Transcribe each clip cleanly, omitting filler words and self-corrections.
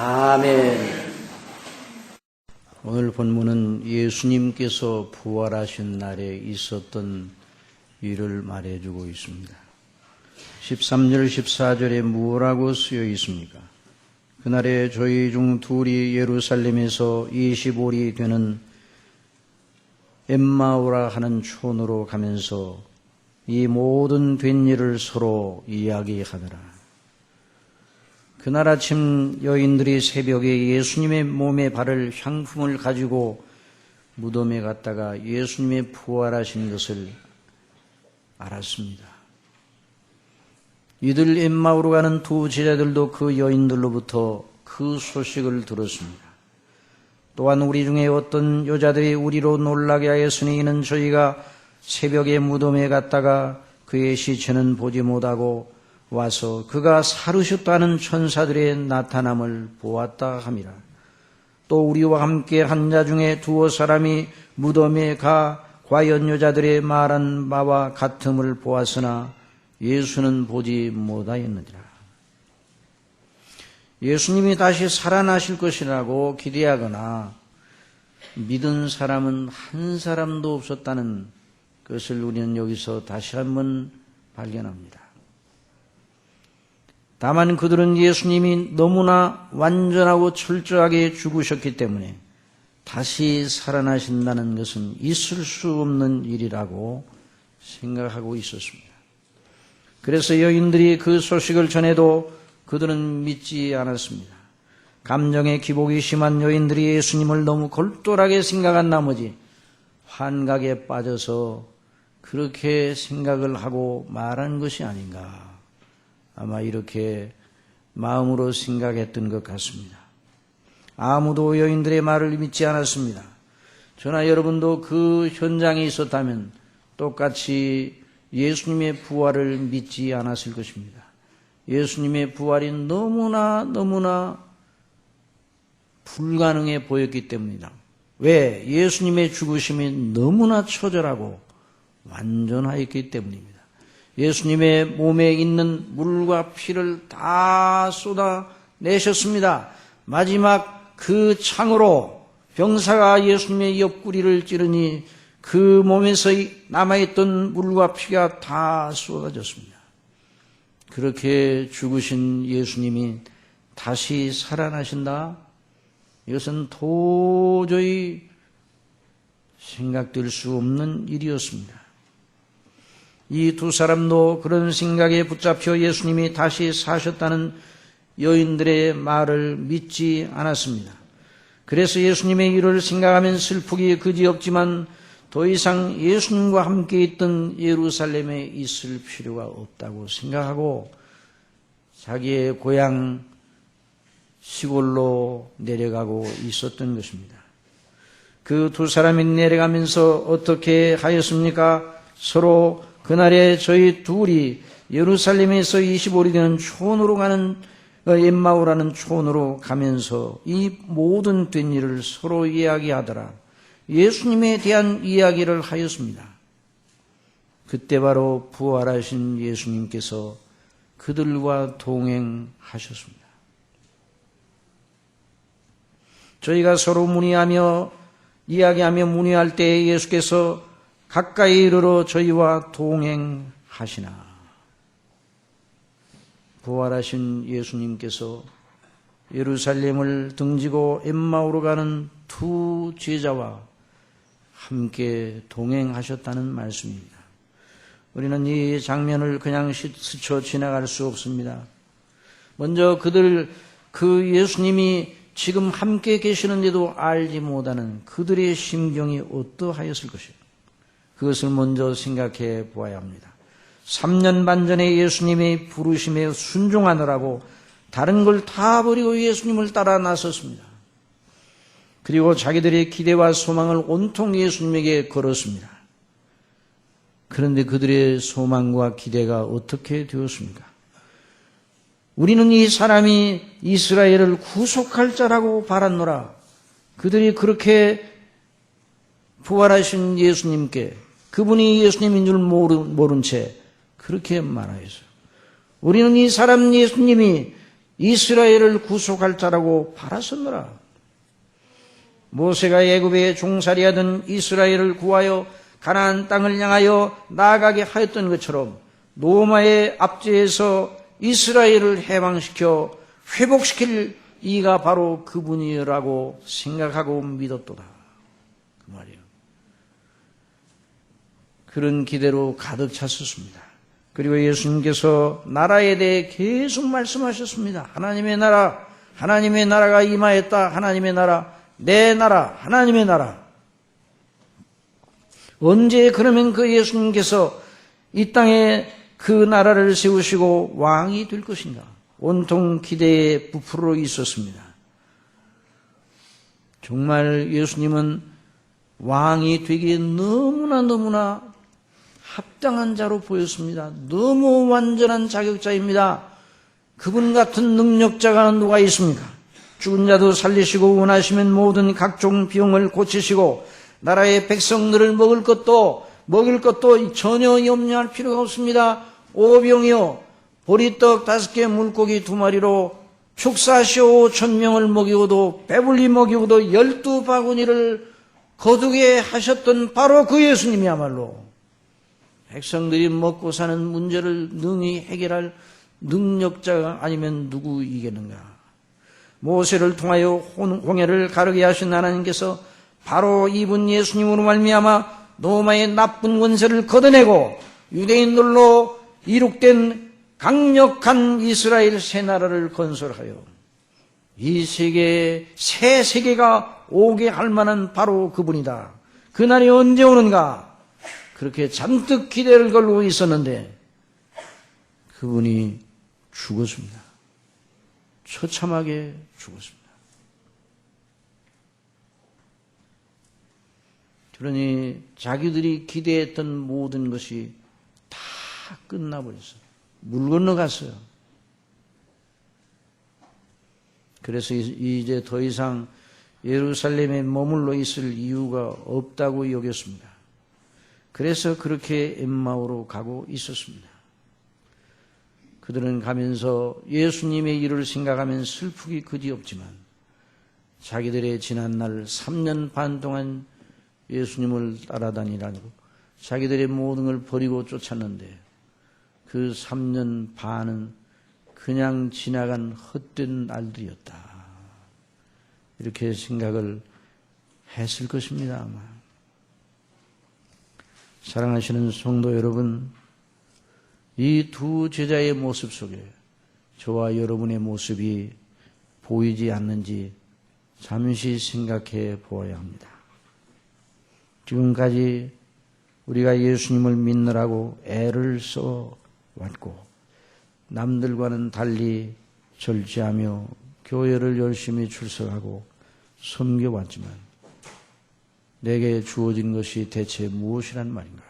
아멘. 오늘 본문은 예수님께서 부활하신 날에 있었던 일을 말해주고 있습니다. 13절 14절에 뭐라고 쓰여 있습니까? 그날에 저희 중 둘이 예루살렘에서 25리 되는 엠마오라 하는 촌으로 가면서 이 모든 된 일을 서로 이야기하더라. 그날 아침 여인들이 새벽에 예수님의 몸에 바를 향품을 가지고 무덤에 갔다가 예수님의 부활하신 것을 알았습니다. 이들 엠마오로 가는 두 제자들도 그 여인들로부터 그 소식을 들었습니다. 또한 우리 중에 어떤 여자들이 우리로 놀라게 하였으니 이는 저희가 새벽에 무덤에 갔다가 그의 시체는 보지 못하고 와서 그가 살으셨다는 천사들의 나타남을 보았다 함이라. 또 우리와 함께 한 자 중에 두어 사람이 무덤에 가 과연 여자들의 말한 바와 같음을 보았으나 예수는 보지 못하였느니라. 예수님이 다시 살아나실 것이라고 기대하거나 믿은 사람은 한 사람도 없었다는 것을 우리는 여기서 다시 한번 발견합니다. 다만 그들은 예수님이 너무나 완전하고 철저하게 죽으셨기 때문에 다시 살아나신다는 것은 있을 수 없는 일이라고 생각하고 있었습니다. 그래서 여인들이 그 소식을 전해도 그들은 믿지 않았습니다. 감정의 기복이 심한 여인들이 예수님을 너무 골똘하게 생각한 나머지 환각에 빠져서 그렇게 생각을 하고 말한 것이 아닌가. 아마 이렇게 마음으로 생각했던 것 같습니다. 아무도 여인들의 말을 믿지 않았습니다. 저나 여러분도 그 현장에 있었다면 똑같이 예수님의 부활을 믿지 않았을 것입니다. 예수님의 부활이 너무나 불가능해 보였기 때문이다. 왜? 예수님의 죽으심이 너무나 처절하고 완전하였기 때문입니다. 예수님의 몸에 있는 물과 피를 다 쏟아내셨습니다. 마지막 그 창으로 병사가 예수님의 옆구리를 찌르니 그 몸에서 남아있던 물과 피가 다 쏟아졌습니다. 그렇게 죽으신 예수님이 다시 살아나신다? 이것은 도저히 생각될 수 없는 일이었습니다. 이 두 사람도 그런 생각에 붙잡혀 예수님이 다시 사셨다는 여인들의 말을 믿지 않았습니다. 그래서 예수님의 일을 생각하면 슬프기 그지없지만 더 이상 예수님과 함께 있던 예루살렘에 있을 필요가 없다고 생각하고 자기의 고향 시골로 내려가고 있었던 것입니다. 그 두 사람이 내려가면서 어떻게 하였습니까? 서로 그날에 저희 둘이 예루살렘에서 25리 되는 촌으로 가는 엠마오라는 촌으로 가면서 이 모든 된 일을 서로 이야기하더라. 예수님에 대한 이야기를 하였습니다. 그때 바로 부활하신 예수님께서 그들과 동행하셨습니다. 저희가 서로 문의하며 이야기하며 문의할 때 예수께서 가까이 이르러 저희와 동행하시나. 부활하신 예수님께서 예루살렘을 등지고 엠마오로 가는 두 제자와 함께 동행하셨다는 말씀입니다. 우리는 이 장면을 그냥 스쳐 지나갈 수 없습니다. 먼저 그 예수님이 지금 함께 계시는데도 알지 못하는 그들의 심경이 어떠하였을 것이에요. 그것을 먼저 생각해 보아야 합니다. 3년 반 전에 예수님의 부르심에 순종하느라고 다른 걸 다 버리고 예수님을 따라 나섰습니다. 그리고 자기들의 기대와 소망을 온통 예수님에게 걸었습니다. 그런데 그들의 소망과 기대가 어떻게 되었습니까? 우리는 이 사람이 이스라엘을 구속할 자라고 바랐노라. 그들이 그렇게 부활하신 예수님께 그분이 예수님인 줄 모른 채 그렇게 말하였어요. 우리는 이 사람 예수님이 이스라엘을 구속할 자라고 바랐었노라. 모세가 애굽에 종살이하던 이스라엘을 구하여 가나안 땅을 향하여 나아가게 하였던 것처럼 노마의 압제에서 이스라엘을 해방시켜 회복시킬 이가 바로 그분이라고 생각하고 믿었도다. 그 말이에요. 그런 기대로 가득 찼었습니다. 그리고 예수님께서 나라에 대해 계속 말씀하셨습니다. 하나님의 나라, 하나님의 나라가 임하였다. 하나님의 나라, 내 나라, 하나님의 나라. 언제 그러면 그 예수님께서 이 땅에 그 나라를 세우시고 왕이 될 것인가? 온통 기대에 부풀어 있었습니다. 정말 예수님은 왕이 되기에 너무나 합당한 자로 보였습니다. 너무 완전한 자격자입니다. 그분 같은 능력자가 누가 있습니까? 죽은 자도 살리시고 원하시면 모든 각종 병을 고치시고 나라의 백성들을 먹을 것도 전혀 염려할 필요가 없습니다. 오병이요 보리떡 5개 물고기 2마리로 축사시오 5,000명을 먹이고도 배불리 먹이고도 12바구니를 거두게 하셨던 바로 그 예수님이야말로 백성들이 먹고 사는 문제를 능히 해결할 능력자가 아니면 누구이겠는가. 모세를 통하여 홍해를 가르게 하신 하나님께서 바로 이분 예수님으로 말미암아 로마의 나쁜 권세를 걷어내고 유대인들로 이룩된 강력한 이스라엘 새 나라를 건설하여 이 세계에 새 세계가 오게 할 만한 바로 그분이다. 그날이 언제 오는가? 그렇게 잔뜩 기대를 걸고 있었는데 그분이 죽었습니다. 처참하게 죽었습니다. 그러니 자기들이 기대했던 모든 것이 다 끝나버렸어요. 물 건너갔어요. 그래서 이제 더 이상 예루살렘에 머물러 있을 이유가 없다고 여겼습니다. 그래서 그렇게 엠마오로 가고 있었습니다. 그들은 가면서 예수님의 일을 생각하면 슬프기 그지없지만 자기들의 지난날 3년 반 동안 예수님을 따라다니라고 자기들의 모든 걸 버리고 쫓았는데 그 3년 반은 그냥 지나간 헛된 날들이었다. 이렇게 생각을 했을 것입니다. 아마. 사랑하시는 성도 여러분, 이 두 제자의 모습 속에 저와 여러분의 모습이 보이지 않는지 잠시 생각해 보아야 합니다. 지금까지 우리가 예수님을 믿느라고 애를 써왔고 남들과는 달리 절제하며 교회를 열심히 출석하고 섬겨왔지만 내게 주어진 것이 대체 무엇이란 말인가?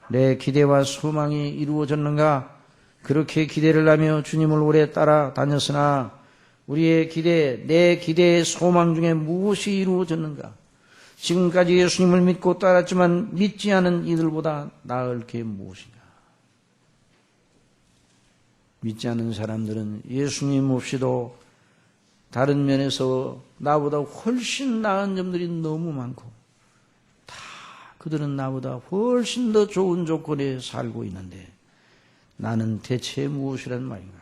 내 기대와 소망이 이루어졌는가? 그렇게 기대를 하며 주님을 오래 따라다녔으나 우리의 기대, 내 기대의 소망 중에 무엇이 이루어졌는가? 지금까지 예수님을 믿고 따랐지만 믿지 않은 이들보다 나을 게 무엇인가? 믿지 않는 사람들은 예수님 없이도 다른 면에서 나보다 훨씬 나은 점들이 너무 많고 다 그들은 나보다 훨씬 더 좋은 조건에 살고 있는데 나는 대체 무엇이란 말인가?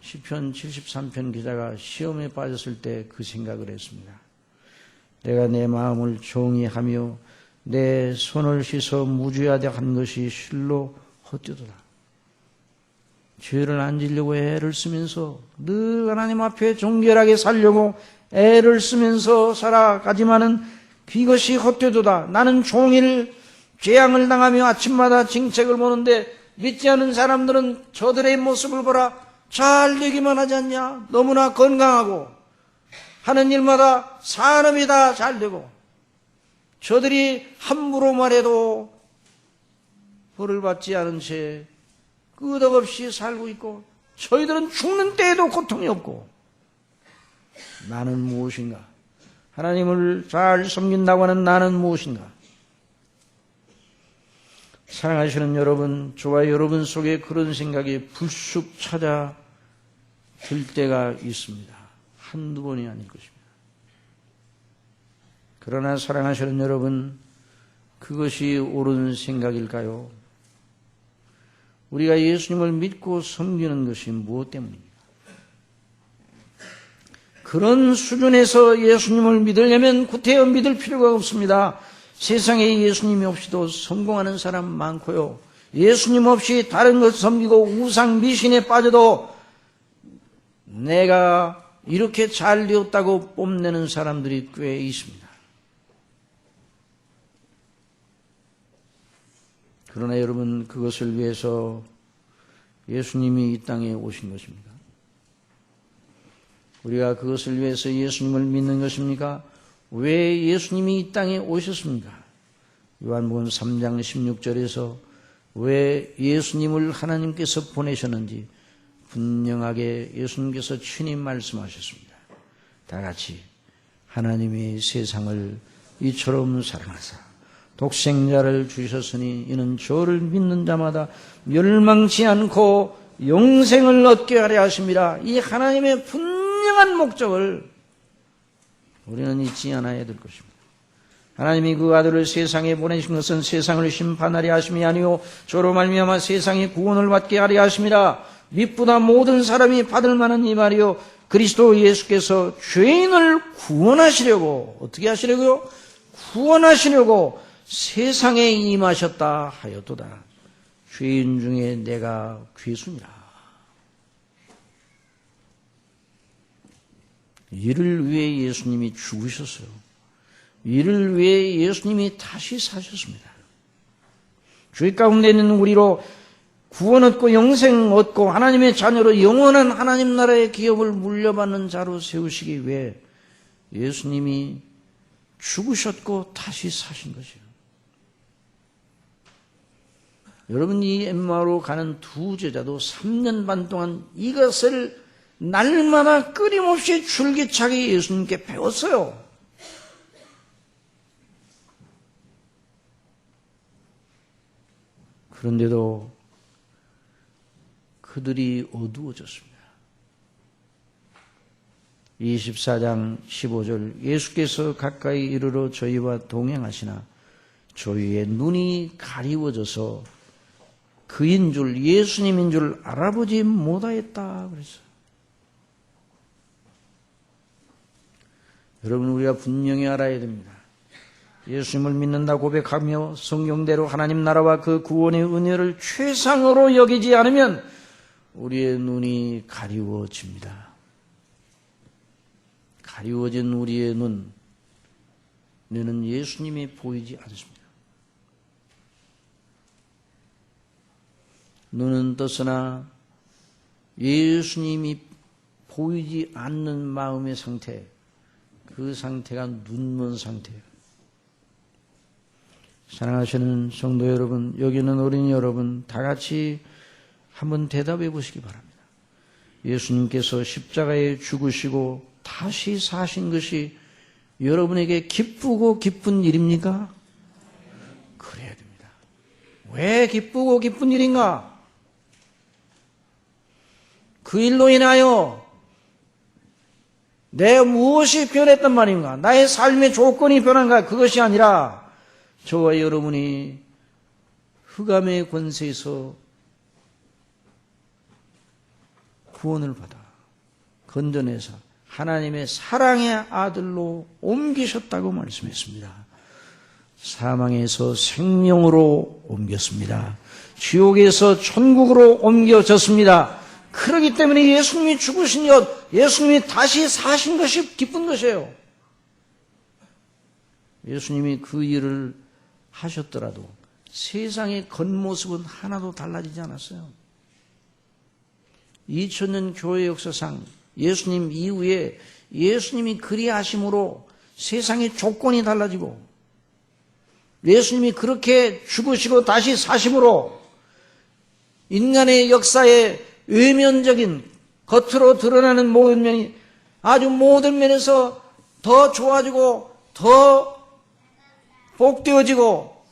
시편 73편 기자가 시험에 빠졌을 때 그 생각을 했습니다. 내가 내 마음을 정의하며 내 손을 씻어 무죄하게 한 것이 실로 헛되도다. 죄를 안 지려고 애를 쓰면서 늘 하나님 앞에 정결하게 살려고 애를 쓰면서 살아가지만은 이것이 헛되도다. 나는 종일 재앙을 당하며 아침마다 징책을 보는데 믿지 않은 사람들은 저들의 모습을 보라. 잘 되기만 하지 않냐? 너무나 건강하고 하는 일마다 산업이 다 잘 되고 저들이 함부로 말해도 벌을 받지 않은 채 끄덕없이 살고 있고 저희들은 죽는 때에도 고통이 없고 나는 무엇인가? 하나님을 잘 섬긴다고 하는 나는 무엇인가? 사랑하시는 여러분, 저와 여러분 속에 그런 생각이 불쑥 찾아 들 때가 있습니다. 한두 번이 아닐 것입니다. 그러나 사랑하시는 여러분, 그것이 옳은 생각일까요? 우리가 예수님을 믿고 섬기는 것이 무엇 때문입니까? 그런 수준에서 예수님을 믿으려면 구태여 믿을 필요가 없습니다. 세상에 예수님이 없이도 성공하는 사람 많고요. 예수님 없이 다른 것 섬기고 우상 미신에 빠져도 내가 이렇게 잘 되었다고 뽐내는 사람들이 꽤 있습니다. 그러나 여러분, 그것을 위해서 예수님이 이 땅에 오신 것입니까? 우리가 그것을 위해서 예수님을 믿는 것입니까? 왜 예수님이 이 땅에 오셨습니까? 요한복음 3장 16절에서 왜 예수님을 하나님께서 보내셨는지 분명하게 예수님께서 친히 말씀하셨습니다. 다 같이 하나님이 세상을 이처럼 사랑하사 독생자를 주셨으니 이는 저를 믿는 자마다 멸망치 않고 영생을 얻게 하려 하심이라. 이 하나님의 분명한 목적을 우리는 잊지 않아야 될 것입니다. 하나님이 그 아들을 세상에 보내신 것은 세상을 심판하려 하심이 아니요 저로 말미암아 세상의 구원을 받게 하려 하심이라. 믿보다 모든 사람이 받을 만한 이 말이요 그리스도 예수께서 죄인을 구원하시려고, 어떻게 하시려고요? 구원하시려고 세상에 임하셨다 하였도다. 죄인 중에 내가 괴수니라. 이를 위해 예수님이 죽으셨어요. 이를 위해 예수님이 다시 사셨습니다. 죄 가운데 있는 우리로 구원 얻고 영생 얻고 하나님의 자녀로 영원한 하나님 나라의 기업을 물려받는 자로 세우시기 위해 예수님이 죽으셨고 다시 사신 것이에요. 여러분, 이 엠마오로 가는 두 제자도 3년 반 동안 이것을 날마다 끊임없이 줄기차게 예수님께 배웠어요. 그런데도 그들이 어두워졌습니다. 24장 15절 예수께서 가까이 이르러 저희와 동행하시나 저희의 눈이 가리워져서 그인 줄 예수님인 줄 알아보지 못하였다 그랬어요. 여러분, 우리가 분명히 알아야 됩니다. 예수님을 믿는다 고백하며 성경대로 하나님 나라와 그 구원의 은혜를 최상으로 여기지 않으면 우리의 눈이 가리워집니다. 가리워진 우리의 눈에는 예수님이 보이지 않습니다. 눈은 떴으나 예수님이 보이지 않는 마음의 상태, 그 상태가 눈먼 상태예요. 사랑하시는 성도 여러분, 여기 있는 어린이 여러분, 다 같이 한번 대답해 보시기 바랍니다. 예수님께서 십자가에 죽으시고 다시 사신 것이 여러분에게 기쁘고 기쁜 일입니까? 그래야 됩니다. 왜 기쁘고 기쁜 일인가? 그 일로 인하여 내 무엇이 변했단 말인가? 나의 삶의 조건이 변한가? 그것이 아니라 저와 여러분이 흑암의 권세에서 구원을 받아 건져내서 하나님의 사랑의 아들로 옮기셨다고 말씀했습니다. 사망에서 생명으로 옮겼습니다. 지옥에서 천국으로 옮겨졌습니다. 그렇기 때문에 예수님이 죽으신 것, 예수님이 다시 사신 것이 기쁜 것이에요. 예수님이 그 일을 하셨더라도 세상의 겉모습은 하나도 달라지지 않았어요. 2000년 교회 역사상 예수님 이후에 예수님이 그리하심으로 세상의 조건이 달라지고 예수님이 그렇게 죽으시고 다시 사심으로 인간의 역사의 외면적인 겉으로 드러나는 모든 면이 아주 모든 면에서 더 좋아지고 더 복되어지고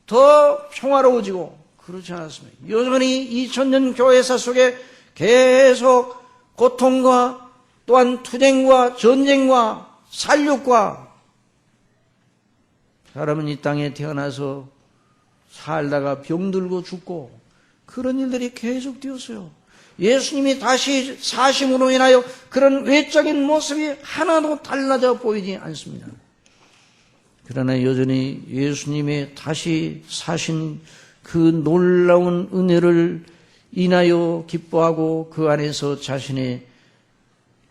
더 평화로워지고 그렇지 않았습니다. 여전히 2000년 교회사 속에 계속 고통과 또한 투쟁과 전쟁과 살육과 사람은 이 땅에 태어나서 살다가 병들고 죽고 그런 일들이 계속 되었어요. 예수님이 다시 사심으로 인하여 그런 외적인 모습이 하나도 달라져 보이지 않습니다. 그러나 여전히 예수님의 다시 사신 그 놀라운 은혜를 인하여 기뻐하고 그 안에서 자신의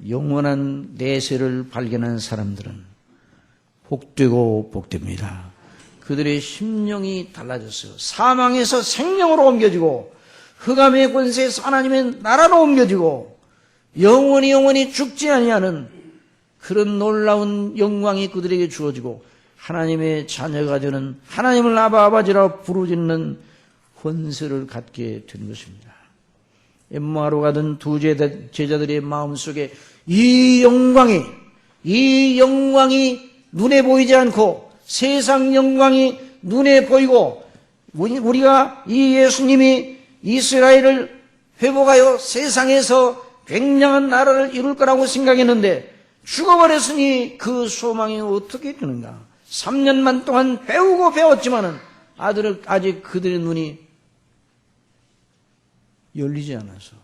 영원한 내세를 발견한 사람들은 복되고 복됩니다. 그들의 심령이 달라졌어요. 사망에서 생명으로 옮겨지고 흑암의 권세에서 하나님의 나라로 옮겨지고 영원히 죽지 아니하는 그런 놀라운 영광이 그들에게 주어지고 하나님의 자녀가 되는 하나님을 아버지라 부르짖는 권세를 갖게 된 것입니다. 엠마오로 가던 두 제자들의 마음속에 이 영광이 눈에 보이지 않고 세상 영광이 눈에 보이고 우리가 이 예수님이 이스라엘을 회복하여 세상에서 굉장한 나라를 이룰 거라고 생각했는데 죽어버렸으니 그 소망이 어떻게 되는가? 3년만 동안 배웠지만은 아직 그들의 눈이 열리지 않아서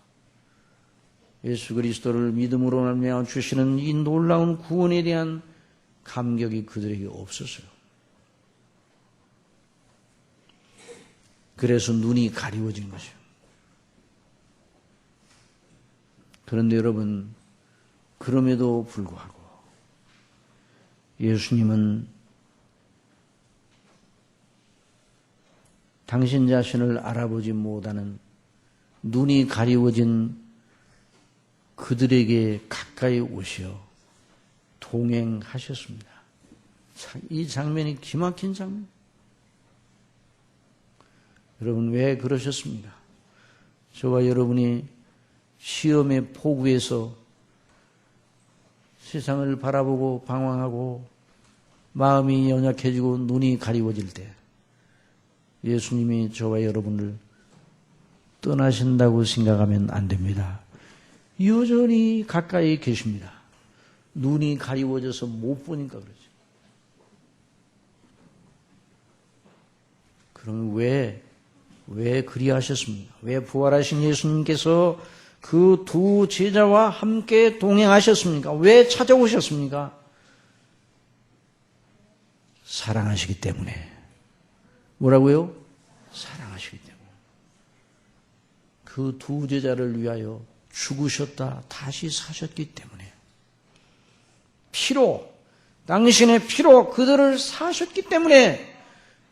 예수 그리스도를 믿음으로 말미암아 주시는 이 놀라운 구원에 대한 감격이 그들에게 없었어요. 그래서 눈이 가리워진 것이요. 그런데 여러분, 그럼에도 불구하고 예수님은 당신 자신을 알아보지 못하는 눈이 가리워진 그들에게 가까이 오시어 동행하셨습니다. 이 장면이 기막힌 장면. 여러분, 왜 그러셨습니까? 저와 여러분이 시험의 포구에서 세상을 바라보고 방황하고 마음이 연약해지고 눈이 가리워질 때 예수님이 저와 여러분을 떠나신다고 생각하면 안 됩니다. 여전히 가까이 계십니다. 눈이 가리워져서 못 보니까 그러죠. 그럼 왜 그리하셨습니까? 왜 부활하신 예수님께서 그 두 제자와 함께 동행하셨습니까? 왜 찾아오셨습니까? 사랑하시기 때문에. 뭐라고요? 사랑하시기 때문에. 그 두 제자를 위하여 죽으셨다 다시 사셨기 때문에. 당신의 피로 그들을 사셨기 때문에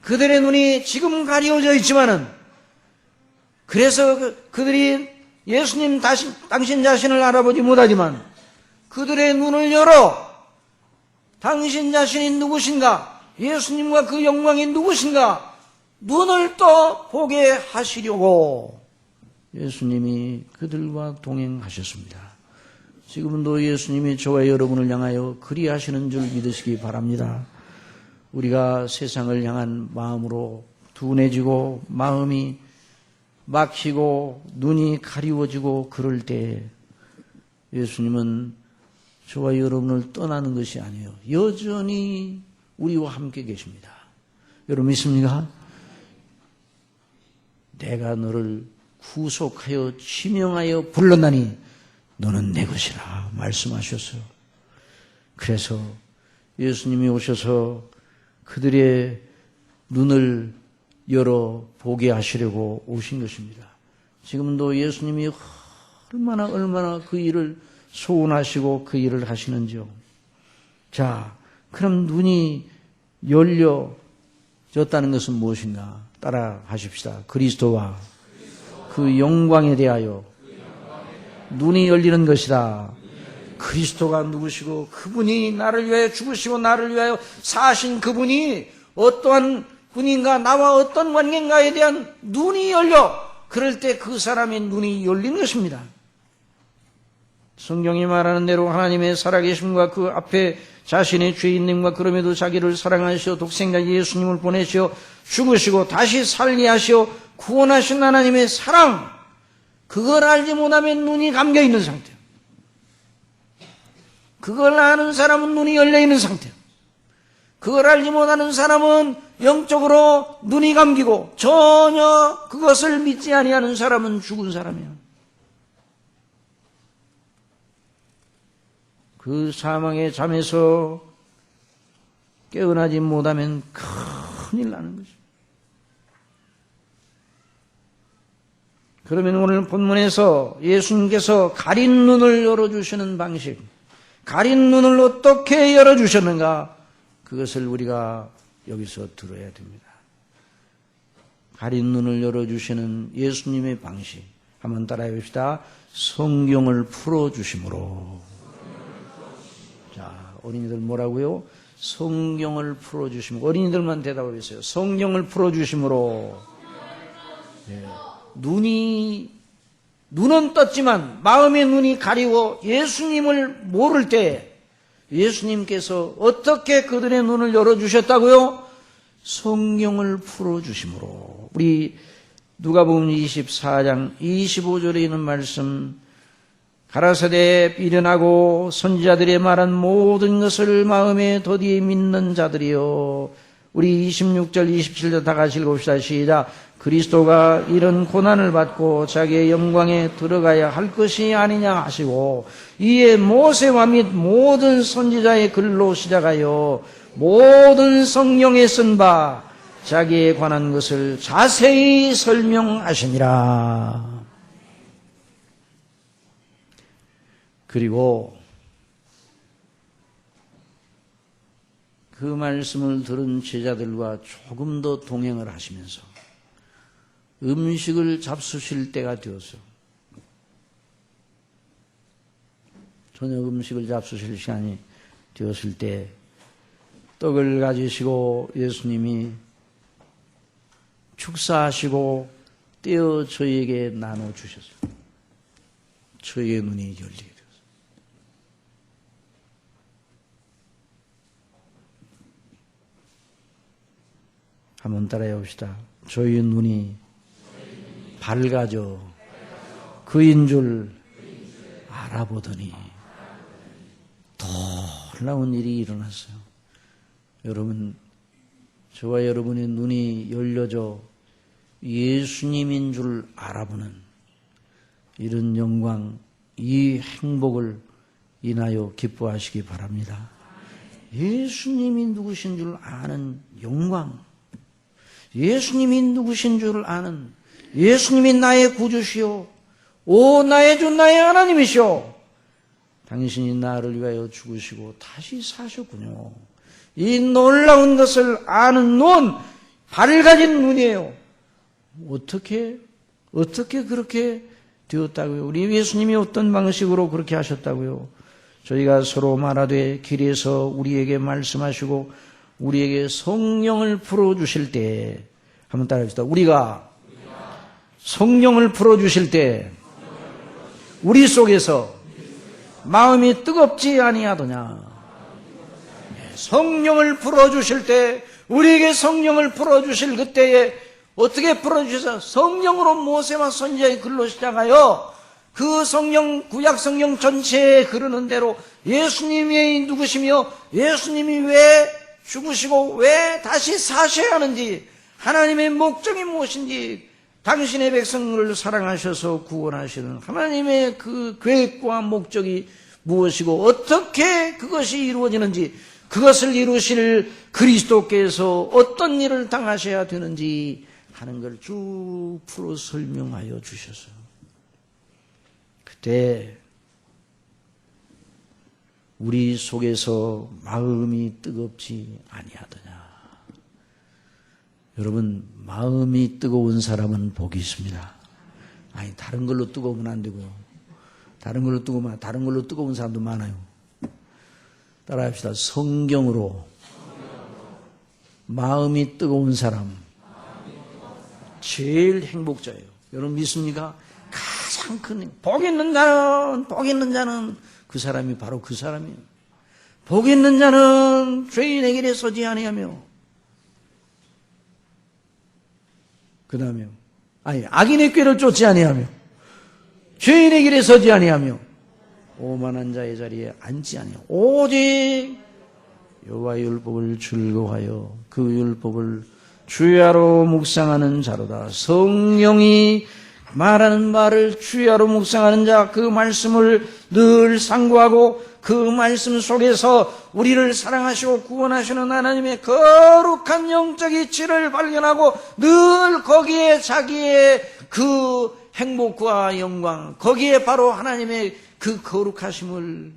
그들의 눈이 지금 가려져 있지만은 그래서 그들이 예수님 당신 자신을 알아보지 못하지만 그들의 눈을 열어 당신 자신이 누구신가, 예수님과 그 영광이 누구신가 눈을 또 보게 하시려고 예수님이 그들과 동행하셨습니다. 지금도 예수님이 저와 여러분을 향하여 그리하시는 줄 믿으시기 바랍니다. 우리가 세상을 향한 마음으로 둔해지고 마음이 막히고 눈이 가리워지고 그럴 때 예수님은 저와 여러분을 떠나는 것이 아니에요. 여전히 우리와 함께 계십니다. 여러분 믿습니까? 내가 너를 구속하여 지명하여 불렀나니 너는 내 것이라 말씀하셨어요. 그래서 예수님이 오셔서 그들의 눈을 열어 보게 하시려고 오신 것입니다. 지금도 예수님이 얼마나 그 일을 소원하시고 그 일을 하시는지요. 자, 그럼 눈이 열려졌다는 것은 무엇인가? 따라 하십시다. 그리스도와 그 영광에 대하여 눈이 열리는 것이다. 그리스도가 누구시고 그분이 나를 위하여 죽으시고 나를 위하여 사신 그분이 어떠한 분인가, 나와 어떤 관계인가에 대한 눈이 열려, 그럴 때 그 사람의 눈이 열린 것입니다. 성경이 말하는 대로 하나님의 살아계심과 그 앞에 자신의 죄인님과 그럼에도 자기를 사랑하시어 독생자 예수님을 보내시어 죽으시고 다시 살게 하시어 구원하신 하나님의 사랑, 그걸 알지 못하면 눈이 감겨있는 상태. 그걸 아는 사람은 눈이 열려있는 상태예요. 그걸 알지 못하는 사람은 영적으로 눈이 감기고 전혀 그것을 믿지 아니하는 사람은 죽은 사람이에요. 그 사망의 잠에서 깨어나지 못하면 큰일 나는 거죠. 그러면 오늘 본문에서 예수님께서 가린 눈을 열어주시는 방식, 가린 눈을 어떻게 열어주셨는가, 그것을 우리가 여기서 들어야 됩니다. 가린 눈을 열어주시는 예수님의 방식, 한번 따라해 봅시다. 성경을 풀어주심으로. 자, 어린이들 뭐라고요? 성경을 풀어주심으로. 어린이들만 대답을 했어요. 성경을 풀어주심으로. 네. 눈은 떴지만 마음의 눈이 가리워 예수님을 모를 때 예수님께서 어떻게 그들의 눈을 열어주셨다고요? 성경을 풀어주심으로. 우리 누가복음 24장 25절에 있는 말씀, 가라사대 미련하고 선지자들의 말한 모든 것을 마음에 더디 믿는 자들이여. 우리 26절 27절 다 같이 읽읍시다. 시작. 그리스도가 이런 고난을 받고 자기의 영광에 들어가야 할 것이 아니냐 하시고, 이에 모세와 및 모든 선지자의 글로 시작하여 모든 성경에 쓴 바 자기에 관한 것을 자세히 설명하시니라. 그리고 그 말씀을 들은 제자들과 조금 더 동행을 하시면서 음식을 잡수실 때가 되어서, 저녁 음식을 잡수실 시간이 되었을 때 떡을 가지시고 예수님이 축사하시고 떼어 저희에게 나눠주셨어요. 저희의 눈이 열리게 되었어요. 한번 따라해 봅시다. 저희의 눈이 밝아져 그인 줄 알아보더니 놀라운 일이 일어났어요. 여러분, 저와 여러분의 눈이 열려져 예수님인 줄 알아보는 이런 영광, 이 행복을 인하여 기뻐하시기 바랍니다. 예수님이 누구신 줄 아는 영광, 예수님이 누구신 줄 아는, 예수님이 나의 구주시오, 오 나의 주 나의 하나님이시오, 당신이 나를 위하여 죽으시고 다시 사셨군요. 이 놀라운 것을 아는 눈, 밝아진 눈이에요. 어떻게 그렇게 되었다고요? 우리 예수님이 어떤 방식으로 그렇게 하셨다고요? 저희가 서로 말하되 길에서 우리에게 말씀하시고 우리에게 성령을 풀어주실 때, 한번 따라합시다. 우리가 성령을 풀어주실 때 우리 속에서 마음이 뜨겁지 아니하더냐. 성령을 풀어주실 때, 우리에게 성령을 풀어주실 그때에 어떻게 풀어주셔서 성령으로 모세와 선지자의 글로 시작하여 그 성령, 구약 성령 전체에 흐르는 대로 예수님이 누구시며 예수님이 왜 죽으시고 왜 다시 사셔야 하는지, 하나님의 목적이 무엇인지, 당신의 백성을 사랑하셔서 구원하시는 하나님의 그 계획과 목적이 무엇이고 어떻게 그것이 이루어지는지, 그것을 이루실 그리스도께서 어떤 일을 당하셔야 되는지 하는 걸 쭉 풀어 설명하여 주셔서 그때 우리 속에서 마음이 뜨겁지 아니하더냐. 여러분, 마음이 뜨거운 사람은 복이 있습니다. 아니, 다른 걸로 뜨거우면 안 되고요. 다른 걸로 뜨거운 사람도 많아요. 따라합시다. 성경으로 마음이 뜨거운 사람 제일 행복자예요. 여러분 믿습니까? 가장 큰 복 있는 자는 그 사람이 바로 그 사람이에요. 복 있는 자는 죄인의 길에 서지 아니하며, 그 다음에 악인의 꾀를 쫓지 아니하며, 죄인의 길에 서지 아니하며, 오만한 자의 자리에 앉지 아니요 오직 여호와의 율법을 즐거워하여 그 율법을 주야로 묵상하는 자로다. 성령이 말하는 말을 주야로 묵상하는 자, 그 말씀을 늘 상고하고 그 말씀 속에서 우리를 사랑하시고 구원하시는 하나님의 거룩한 영적 이치를 발견하고 늘 거기에 자기의 그 행복과 영광, 거기에 바로 하나님의 그 거룩하심을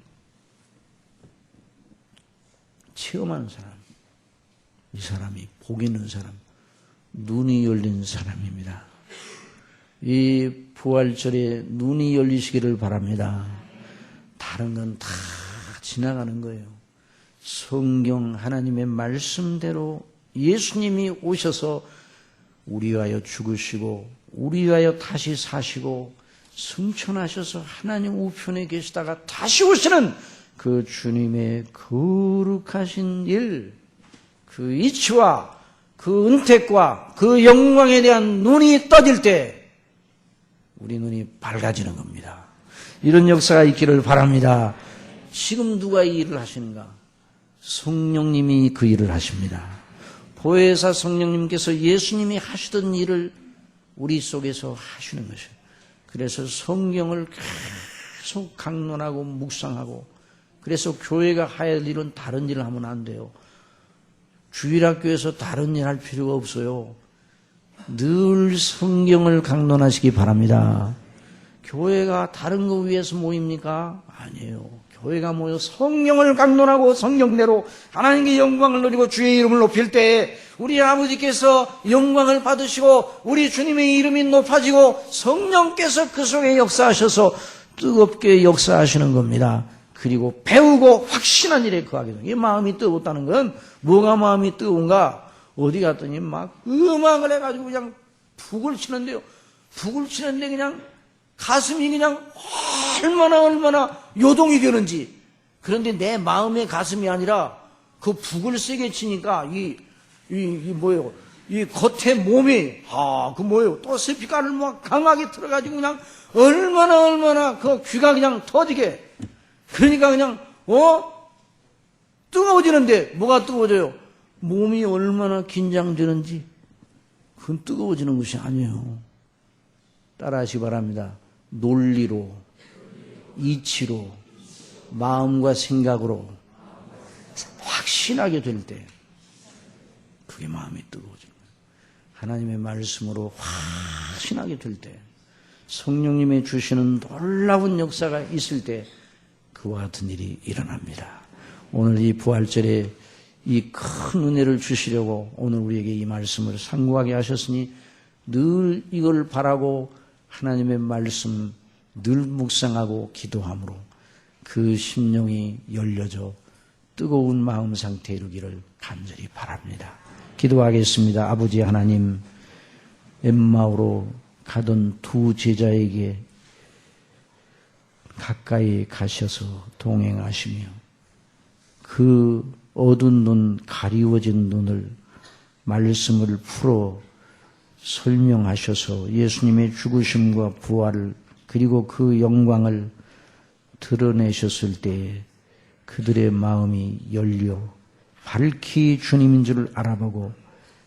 체험하는 사람, 이 사람이 복 있는 사람, 눈이 열린 사람입니다. 이 부활절에 눈이 열리시기를 바랍니다. 다른 건 다 지나가는 거예요. 성경 하나님의 말씀대로 예수님이 오셔서 우리 위하여 죽으시고 우리 위하여 다시 사시고 승천하셔서 하나님 우편에 계시다가 다시 오시는 그 주님의 거룩하신 일, 그 이치와 그 은택과 그 영광에 대한 눈이 떠질 때 우리 눈이 밝아지는 겁니다. 이런 역사가 있기를 바랍니다. 지금 누가 이 일을 하시는가? 성령님이 그 일을 하십니다. 보혜사 성령님께서 예수님이 하시던 일을 우리 속에서 하시는 것이에요. 그래서 성경을 계속 강론하고 묵상하고, 그래서 교회가 할 일은 다른 일을 하면 안 돼요. 주일학교에서 다른 일 할 필요가 없어요. 늘 성경을 강론하시기 바랍니다. 교회가 다른 거 위해서 모입니까? 아니에요. 교회가 모여 성령을 강론하고 성령대로 하나님께 영광을 누리고 주의 이름을 높일 때 우리 아버지께서 영광을 받으시고 우리 주님의 이름이 높아지고 성령께서 그 속에 역사하셔서 뜨겁게 역사하시는 겁니다. 그리고 배우고 확신한 일에 거하게 됩니다. 이 마음이 뜨겁다는 건 뭐가 마음이 뜨거운가? 어디 갔더니 막 음악을 해가지고 그냥 북을 치는데요. 북을 치는데 그냥 가슴이 그냥 얼마나 요동이 되는지. 그런데 내 마음의 가슴이 아니라 그 북을 세게 치니까 이 뭐예요? 이 겉에 몸이 그 뭐예요? 또 스피커를 막 강하게 틀어가지고 그냥 얼마나 그 귀가 그냥 터지게. 그러니까 그냥 뜨거워지는데 뭐가 뜨거워져요? 몸이 얼마나 긴장되는지. 그건 뜨거워지는 것이 아니에요. 따라하시기 바랍니다. 논리로, 이치로, 마음과 생각으로 확신하게 될 때 그게 마음이 뜨거워지는 거예요. 하나님의 말씀으로 확신하게 될 때, 성령님이 주시는 놀라운 역사가 있을 때 그와 같은 일이 일어납니다. 오늘 이 부활절에 이 큰 은혜를 주시려고 오늘 우리에게 이 말씀을 상고하게 하셨으니 늘 이걸 바라고 하나님의 말씀 늘 묵상하고 기도함으로 그 심령이 열려져 뜨거운 마음 상태에 이르기를 간절히 바랍니다. 기도하겠습니다. 아버지 하나님, 엠마오로 가던 두 제자에게 가까이 가셔서 동행하시며 그 어두운 눈, 가리워진 눈을 말씀을 풀어 설명하셔서 예수님의 죽으심과 부활을 그리고 그 영광을 드러내셨을 때 그들의 마음이 열려 밝히 주님인 줄 알아보고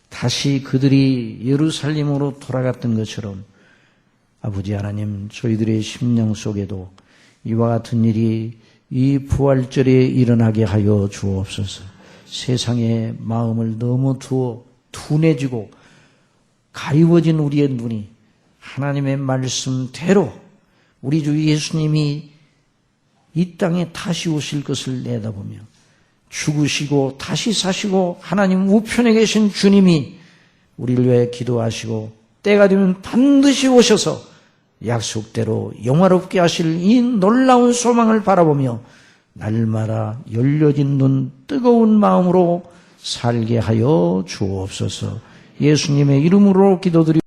다시 그들이 예루살렘으로 돌아갔던 것처럼 아버지 하나님, 저희들의 심령 속에도 이와 같은 일이 이 부활절에 일어나게 하여 주옵소서. 세상의 마음을 너무 둔해지고 가리워진 우리의 눈이 하나님의 말씀대로 우리 주 예수님이 이 땅에 다시 오실 것을 내다보며 죽으시고 다시 사시고 하나님 우편에 계신 주님이 우리를 위해 기도하시고 때가 되면 반드시 오셔서 약속대로 영화롭게 하실 이 놀라운 소망을 바라보며 날마다 열려진 눈, 뜨거운 마음으로 살게 하여 주옵소서. 예수님의 이름으로 기도드리옵소서.